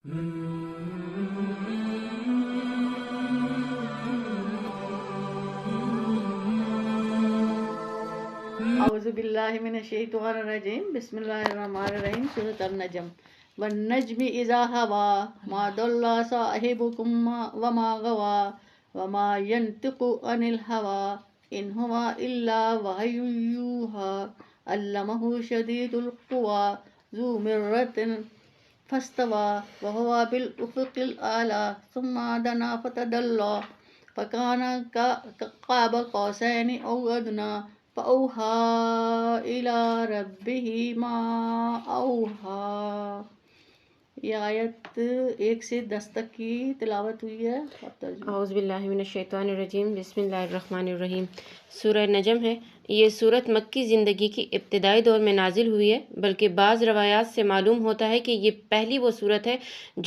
اعوذ باللہ من الشیطان الرجیم، بسم اللہ الرحمن الرحیم۔ سورۃ النجم۔ والنجم اذا هوى ما ضل صاحبكم وما غوى وما ينطق عن الهوى ان هو الا وحی یوحى علمہ شدید القوى ذو مرة فاستوى وهو بالافق الاعلى ثم دنا فتدلى فكان قاب قوسين او ادنى فأوحى إلى ربه ما أوحى۔ یہ آیت 1 سے 10 تک کی تلاوت ہوئی ہے۔ اعوذ باللہ من الشیطان الرجیم، بسم اللہ الرحمن الرحیم۔ سورہ نجم ہے۔ یہ سورت مکی زندگی کی ابتدائی دور میں نازل ہوئی ہے، بلکہ بعض روایات سے معلوم ہوتا ہے کہ یہ پہلی وہ سورت ہے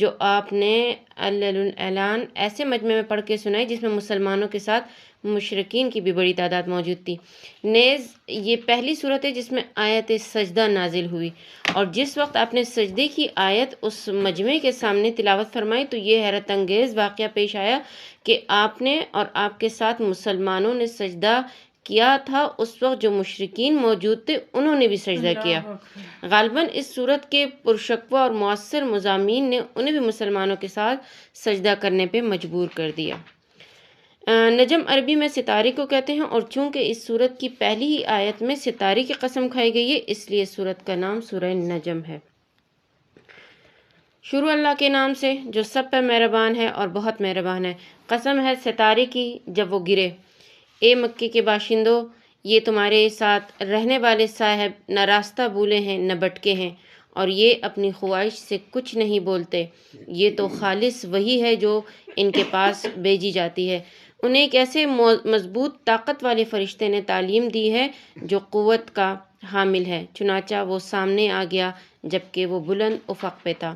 جو آپ نے اعلان ایسے مجمع میں پڑھ کے سنائی جس میں مسلمانوں کے ساتھ مشرکین کی بھی بڑی تعداد موجود تھی۔ نیز یہ پہلی صورت ہے جس میں آیت سجدہ نازل ہوئی، اور جس وقت آپ نے سجدے کی آیت اس مجمع کے سامنے تلاوت فرمائی تو یہ حیرت انگیز واقعہ پیش آیا کہ آپ نے اور آپ کے ساتھ مسلمانوں نے سجدہ کیا تھا اس وقت جو مشرکین موجود تھے انہوں نے بھی سجدہ کیا۔ غالباً اس صورت کے پرشکوہ اور مؤثر مضامین نے انہیں بھی مسلمانوں کے ساتھ سجدہ کرنے پہ مجبور کر دیا۔ نجم عربی میں ستارے کو کہتے ہیں، اور چونکہ اس سورت کی پہلی ہی آیت میں ستارے کی قسم کھائی گئی ہے اس لیے سورت کا نام سورہ نجم ہے۔ شروع اللہ کے نام سے جو سب پر مہربان ہے اور بہت مہربان ہے۔ قسم ہے ستارے کی جب وہ گرے۔ اے مکے کے باشندوں، یہ تمہارے ساتھ رہنے والے صاحب نہ راستہ بھولے ہیں نہ بٹکے ہیں، اور یہ اپنی خواہش سے کچھ نہیں بولتے۔ یہ تو خالص وحی ہے جو ان کے پاس بھیجی جاتی ہے۔ انہیں ایک ایسے مضبوط طاقت والے فرشتے نے تعلیم دی ہے جو قوت کا حامل ہے۔ چنانچہ وہ سامنے آ گیا جبکہ وہ بلند افق پہ تھا،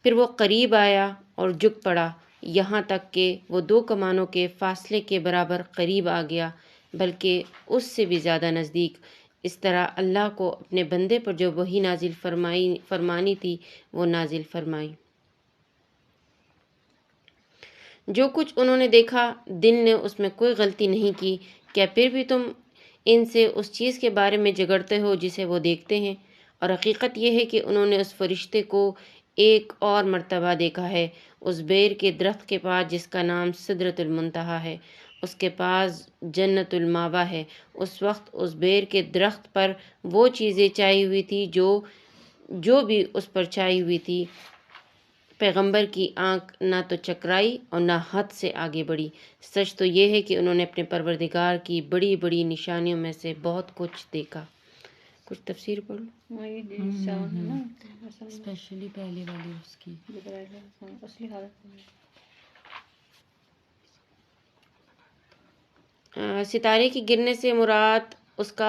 پھر وہ قریب آیا اور جھک پڑا، یہاں تک کہ وہ 2 کمانوں کے فاصلے کے برابر قریب آ گیا، بلکہ اس سے بھی زیادہ نزدیک۔ اس طرح اللہ کو اپنے بندے پر جو وحی نازل فرمانی تھی وہ نازل فرمائی۔ جو کچھ انہوں نے دیکھا دل نے اس میں کوئی غلطی نہیں کی، کیا پھر بھی تم ان سے اس چیز کے بارے میں جھگڑتے ہو جسے وہ دیکھتے ہیں؟ اور حقیقت یہ ہے کہ انہوں نے اس فرشتے کو ایک اور مرتبہ دیکھا ہے، اس بیر کے درخت کے پاس جس کا نام سدرۃ المنتہا ہے، اس کے پاس جنت الماوا ہے۔ اس وقت اس بیر کے درخت پر وہ چیزیں چھائی ہوئی تھی جو بھی اس پر چھائی ہوئی تھی۔ پیغمبر کی آنکھ نہ تو چکرائی اور نہ حد سے آگے بڑھی۔ سچ تو یہ ہے کہ انہوں نے اپنے پروردگار کی بڑی بڑی نشانیوں میں سے بہت کچھ دیکھا۔ کچھ تفسیر پڑھ لو۔ اسپیشلی پہلے والی اس کی ستارے کے گرنے سے مراد اس کا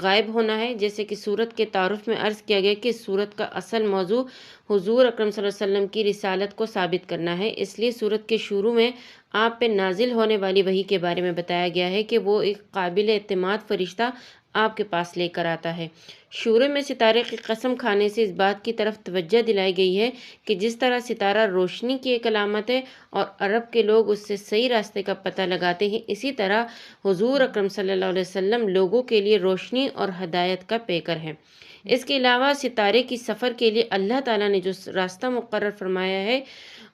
غائب ہونا ہے، جیسے کہ سورت کے تعارف میں عرض کیا گیا کہ سورت کا اصل موضوع حضور اکرم صلی اللہ علیہ وسلم کی رسالت کو ثابت کرنا ہے، اس لیے سورت کے شروع میں آپ پہ نازل ہونے والی وحی کے بارے میں بتایا گیا ہے کہ وہ ایک قابل اعتماد فرشتہ آپ کے پاس لے کر آتا ہے۔ شروع میں ستارے کی قسم کھانے سے اس بات کی طرف توجہ دلائی گئی ہے کہ جس طرح ستارہ روشنی کی ایک علامت ہے اور عرب کے لوگ اس سے صحیح راستے کا پتہ لگاتے ہیں، اسی طرح حضور اکرم صلی اللہ علیہ وسلم لوگوں کے لیے روشنی اور ہدایت کا پیکر ہے۔ اس کے علاوہ ستارے کی سفر کے لیے اللہ تعالیٰ نے جو راستہ مقرر فرمایا ہے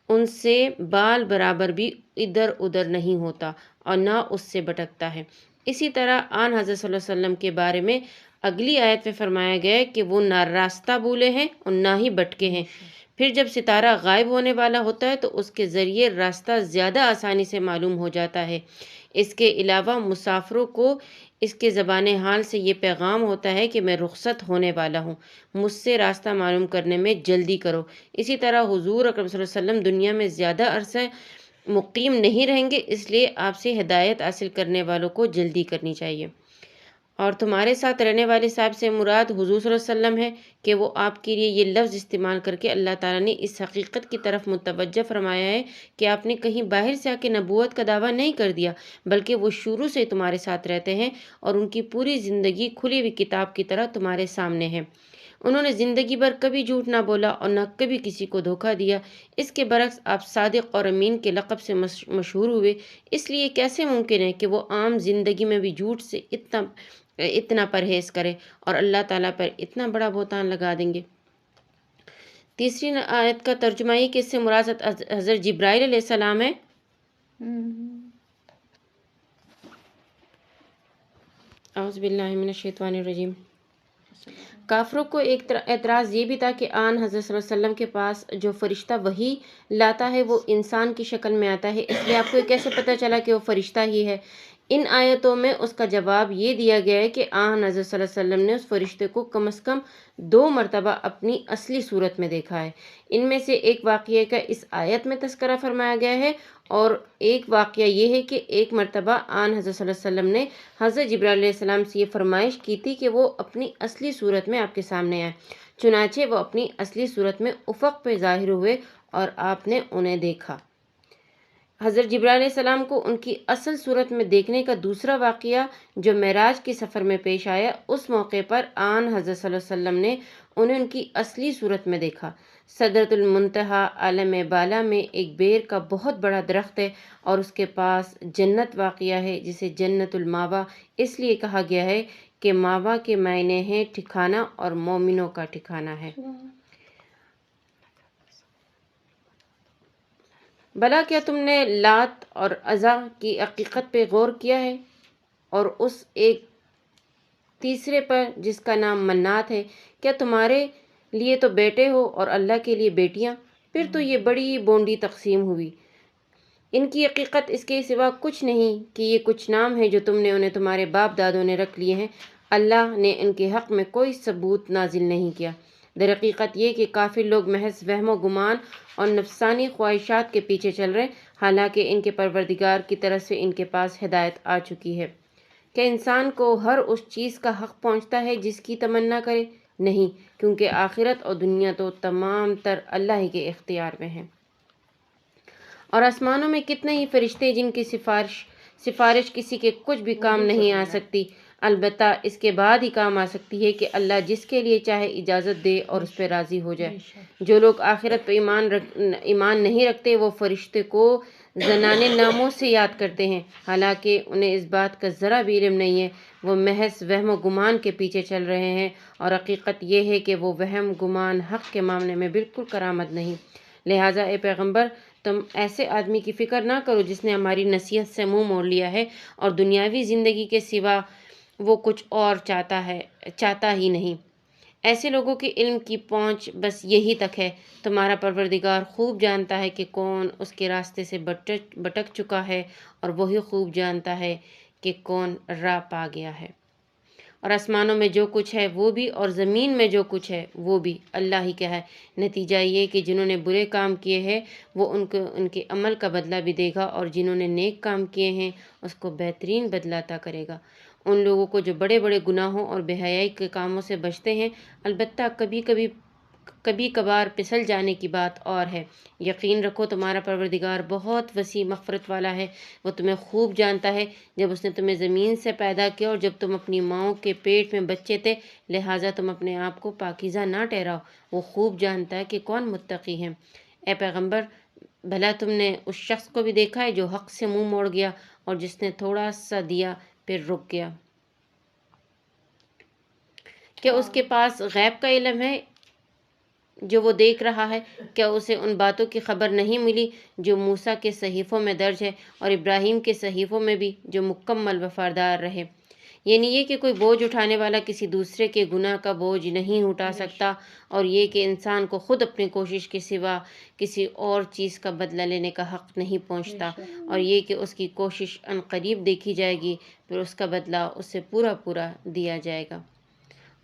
ان سے بال برابر بھی ادھر ادھر نہیں ہوتا اور نہ اس سے بھٹکتا ہے۔ اسی طرح آن حضرت صلی اللہ علیہ وسلم کے بارے میں اگلی آیت میں فرمایا گیا ہے کہ وہ نہ راستہ بھولے ہیں اور نہ ہی بھٹکے ہیں۔ پھر جب ستارہ غائب ہونے والا ہوتا ہے تو اس کے ذریعے راستہ زیادہ آسانی سے معلوم ہو جاتا ہے۔ اس کے علاوہ مسافروں کو اس کے زبان حال سے یہ پیغام ہوتا ہے کہ میں رخصت ہونے والا ہوں، مجھ سے راستہ معلوم کرنے میں جلدی کرو۔ اسی طرح حضور اکرم صلی اللہ علیہ وسلم دنیا میں زیادہ عرصہ مقیم نہیں رہیں گے، اس لیے آپ سے ہدایت حاصل کرنے والوں کو جلدی کرنی چاہیے۔ اور تمہارے ساتھ رہنے والے صاحب سے مراد حضور صلی اللہ علیہ وسلم ہے کہ وہ آپ کے لیے یہ لفظ استعمال کر کے اللہ تعالیٰ نے اس حقیقت کی طرف متوجہ فرمایا ہے کہ آپ نے کہیں باہر سے آ کے نبوت کا دعویٰ نہیں کر دیا، بلکہ وہ شروع سے تمہارے ساتھ رہتے ہیں اور ان کی پوری زندگی کھلی ہوئی کتاب کی طرح تمہارے سامنے ہے۔ انہوں نے زندگی بھر کبھی جھوٹ نہ بولا اور نہ کبھی کسی کو دھوکہ دیا۔ اس کے برعکس آپ صادق اور امین کے لقب سے مشہور ہوئے۔ اس لیے کیسے ممکن ہے کہ وہ عام زندگی میں بھی جھوٹ سے اتنا پرہیز کریں اور اللہ تعالیٰ پر اتنا بڑا بہتان لگا دیں گے؟ تیسری آیت کا ترجمہ یہ کہ اس سے مراد حضرت جبرائیل علیہ السلام ہے۔ اعوذ باللہ من الشیطان الرجیم۔ کافروں کو ایک اعتراض یہ بھی تھا کہ آن حضرت صلی اللہ علیہ وسلم کے پاس جو فرشتہ وحی لاتا ہے وہ انسان کی شکل میں آتا ہے، اس لیے آپ کو یہ کیسے پتہ چلا کہ وہ فرشتہ ہی ہے؟ ان آیتوں میں اس کا جواب یہ دیا گیا ہے کہ آن حضرت صلی اللہ علیہ وسلم نے اس فرشتے کو کم از کم 2 مرتبہ اپنی اصلی صورت میں دیکھا ہے۔ ان میں سے ایک واقعے کا اس آیت میں تذکرہ فرمایا گیا ہے اور ایک واقعہ یہ ہے کہ ایک مرتبہ آن حضرت صلی اللہ علیہ وسلم نے حضرت جبرائیل علیہ السلام سے یہ فرمائش کی تھی کہ وہ اپنی اصلی صورت میں آپ کے سامنے آئے، چنانچہ وہ اپنی اصلی صورت میں افق پہ ظاہر ہوئے اور آپ نے انہیں دیکھا۔ حضرت جبرائیل علیہ السلام کو ان کی اصل صورت میں دیکھنے کا دوسرا واقعہ جو معراج کے سفر میں پیش آیا، اس موقع پر آن حضرت صلی اللہ علیہ وسلم نے انہیں ان کی اصلی صورت میں دیکھا۔ سدرۃ المنتہا عالم بالا میں ایک بیر کا بہت بڑا درخت ہے اور اس کے پاس جنت واقعہ ہے جسے جنت الماوا اس لیے کہا گیا ہے کہ ماوا کے معنی ہیں ٹھکانہ اور مومنوں کا ٹھکانہ ہے۔ بھلا کیا تم نے لات اور عزا کی حقیقت پہ غور کیا ہے اور اس ایک تیسرے پر جس کا نام منات ہے؟ کیا تمہارے لیے تو بیٹے ہو اور اللہ کے لیے بیٹیاں؟ پھر تو یہ بڑی بونڈی تقسیم ہوئی۔ ان کی حقیقت اس کے سوا کچھ نہیں کہ یہ کچھ نام ہیں جو تم نے انہیں تمہارے باپ دادوں نے رکھ لیے ہیں، اللہ نے ان کے حق میں کوئی ثبوت نازل نہیں کیا۔ در حقیقت یہ کہ کافر لوگ محض وہم و گمان اور نفسانی خواہشات کے پیچھے چل رہے، حالانکہ ان کے پروردگار کی طرف سے ان کے پاس ہدایت آ چکی ہے۔ کیا انسان کو ہر اس چیز کا حق پہنچتا ہے جس کی تمنا کرے؟ نہیں، کیونکہ آخرت اور دنیا تو تمام تر اللہ ہی کے اختیار میں ہیں۔ اور آسمانوں میں کتنے ہی فرشتے جن کی سفارش کسی کے کچھ بھی کام نہیں آ سکتی، البتہ اس کے بعد ہی کام آ سکتی ہے کہ اللہ جس کے لیے چاہے اجازت دے اور اس پہ راضی ہو جائے۔ جو لوگ آخرت پہ ایمان نہیں رکھتے وہ فرشتے کو زنانے ناموں سے یاد کرتے ہیں، حالانکہ انہیں اس بات کا ذرا بھی علم نہیں ہے، وہ محض وہم و گمان کے پیچھے چل رہے ہیں، اور حقیقت یہ ہے کہ وہ وہم گمان حق کے معاملے میں بالکل کارآمد نہیں۔ لہٰذا اے پیغمبر، تم ایسے آدمی کی فکر نہ کرو جس نے ہماری نصیحت سے منہ موڑ لیا ہے اور دنیاوی زندگی کے سوا وہ کچھ اور چاہتا ہی نہیں۔ ایسے لوگوں کے علم کی پہنچ بس یہی تک ہے۔ تمہارا پروردگار خوب جانتا ہے کہ کون اس کے راستے سے بھٹک چکا ہے اور وہی خوب جانتا ہے کہ کون راہ پا گیا ہے۔ اور آسمانوں میں جو کچھ ہے وہ بھی اور زمین میں جو کچھ ہے وہ بھی اللہ ہی کا ہے۔ نتیجہ یہ کہ جنہوں نے برے کام کیے ہیں وہ ان کے عمل کا بدلہ بھی دے گا، اور جنہوں نے نیک کام کیے ہیں اس کو بہترین بدلہ عطا کرے گا۔ ان لوگوں کو جو بڑے بڑے گناہوں اور بے حیائی کے کاموں سے بچتے ہیں، البتہ کبھی کبھار پھسل جانے کی بات اور ہے۔ یقین رکھو تمہارا پروردگار بہت وسیع مغفرت والا ہے، وہ تمہیں خوب جانتا ہے جب اس نے تمہیں زمین سے پیدا کیا اور جب تم اپنی ماؤں کے پیٹ میں بچے تھے، لہٰذا تم اپنے آپ کو پاکیزہ نہ ٹھہراؤ، وہ خوب جانتا ہے کہ کون متقی ہے۔ اے پیغمبر، بھلا تم نے اس شخص کو بھی دیکھا ہے جو حق سے منہ موڑ گیا اور جس نے تھوڑا سا دیا پھر رک گیا؟ کیا اس کے پاس غیب کا علم ہے جو وہ دیکھ رہا ہے؟ کیا اسے ان باتوں کی خبر نہیں ملی جو موسیٰ کے صحیفوں میں درج ہے اور ابراہیم کے صحیفوں میں بھی، جو مکمل وفادار رہے؟ یعنی یہ کہ کوئی بوجھ اٹھانے والا کسی دوسرے کے گناہ کا بوجھ نہیں اٹھا سکتا، اور یہ کہ انسان کو خود اپنی کوشش کے سوا کسی اور چیز کا بدلہ لینے کا حق نہیں پہنچتا، اور یہ کہ اس کی کوشش عنقریب دیکھی جائے گی، پھر اس کا بدلہ اسے پورا دیا جائے گا،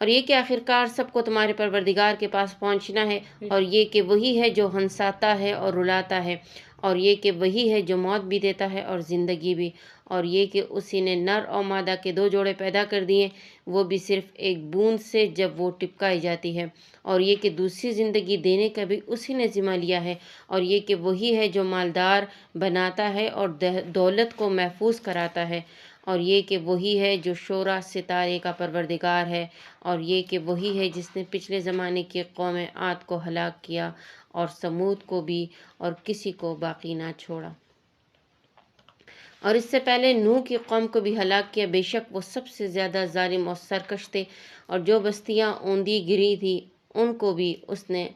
اور یہ کہ آخرکار سب کو تمہارے پروردگار کے پاس پہنچنا ہے، اور یہ کہ وہی ہے جو ہنساتا ہے اور رلاتا ہے، اور یہ کہ وہی ہے جو موت بھی دیتا ہے اور زندگی بھی، اور یہ کہ اسی نے نر اور مادہ کے 2 جوڑے پیدا کر دیے، وہ بھی صرف ایک بوند سے جب وہ ٹپکائی جاتی ہے، اور یہ کہ دوسری زندگی دینے کا بھی اسی نے ذمہ لیا ہے، اور یہ کہ وہی ہے جو مالدار بناتا ہے اور دولت کو محفوظ کراتا ہے، اور یہ کہ وہی ہے جو شعرا ستارے کا پروردگار ہے، اور یہ کہ وہی ہے جس نے پچھلے زمانے کی قوم عاد کو ہلاک کیا اور سمود کو بھی، اور کسی کو باقی نہ چھوڑا۔ اور اس سے پہلے نوح کی قوم کو بھی ہلاک کیا، بے شک وہ سب سے زیادہ ظالم اور سرکش تھے، اور جو بستیاں اوندھی گری تھی ان کو بھی اس نے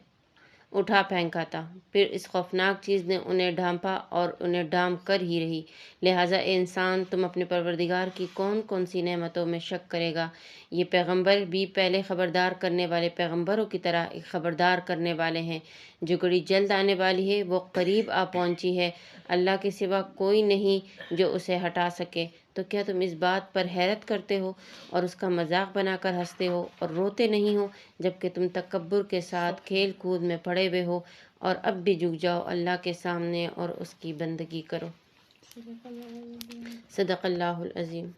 اٹھا پھینکا تھا، پھر اس خوفناک چیز نے انہیں ڈھانپا اور انہیں ڈھانپ کر ہی رہی۔ لہٰذا اے انسان، تم اپنے پروردگار کی کون کون سی نعمتوں میں شک کرے گا؟ یہ پیغمبر بھی پہلے خبردار کرنے والے پیغمبروں کی طرح ایک خبردار کرنے والے ہیں۔ جو گھڑی جلد آنے والی ہے وہ قریب آ پہنچی ہے، اللہ کے سوا کوئی نہیں جو اسے ہٹا سکے۔ تو کیا تم اس بات پر حیرت کرتے ہو اور اس کا مذاق بنا کر ہنستے ہو اور روتے نہیں ہو، جبکہ تم تکبر کے ساتھ کھیل کود میں پڑے ہوئے ہو؟ اور اب بھی جھک جاؤ اللہ کے سامنے اور اس کی بندگی کرو۔ صدق اللہ العظیم۔